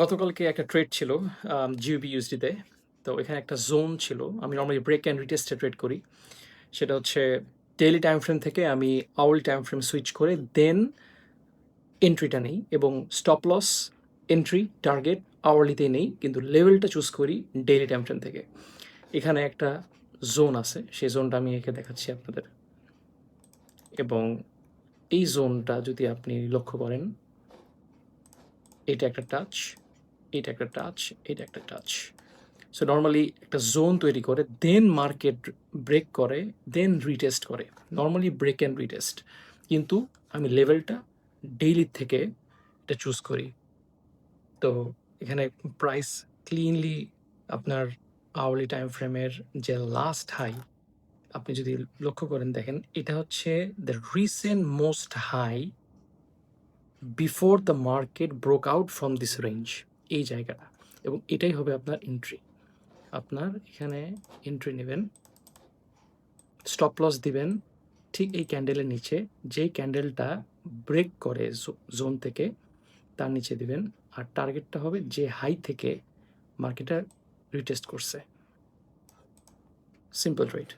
গতকালকে একটা ট্রেড ছিল GBP/USD তে। তো এখানে একটা জোন ছিল। আমি নরমালি ব্রেক অ্যান্ড রিটেস্টে ট্রেড করি। সেটা হচ্ছে ডেইলি টাইম ফ্রেম থেকে আমি আওয়ারলি টাইম ফ্রেম সুইচ করে দেন এন্ট্রিটা নেই এবং স্টপ লস, এন্ট্রি, টার্গেট আওয়ারলিতেই নেই। কিন্তু লেভেলটা চুজ করি ডেইলি টাইম ফ্রেম থেকে। এখানে একটা জোন আছে। সেই জোনটা আমি এঁকে দেখাচ্ছি আপনাদের। এবং এই জোনটা যদি আপনি লক্ষ্য করেন, এটা একটা টাচ, এটা একটা টাচ, এটা একটা টাচ। সো নরমালি একটা জোন তৈরি করে দেন মার্কেট ব্রেক করে, দেন রিটেস্ট করে। Normally break and retest. কিন্তু আমি লেভেলটা ডেইলি থেকে এটা চুজ করি। তো এখানে প্রাইস ক্লিনলি আপনার আওয়ারলি টাইম ফ্রেমের যে লাস্ট হাই আপনি যদি লক্ষ্য করেন দেখেন, এটা হচ্ছে the recent most high before the market broke out from this range. এই জায়গাটা, এবং এটাই হবে আপনার এন্ট্রি। আপনার এখানে এন্ট্রি নেবেন, স্টপ লস দিবেন ঠিক এই ক্যান্ডেলের নিচে, যেই ক্যান্ডেলটা ব্রেক করে জোন থেকে তার নিচে দিবেন। আর টার্গেটটা হবে যে হাই থেকে মার্কেটটা রিটেস্ট করছে। Simple trade.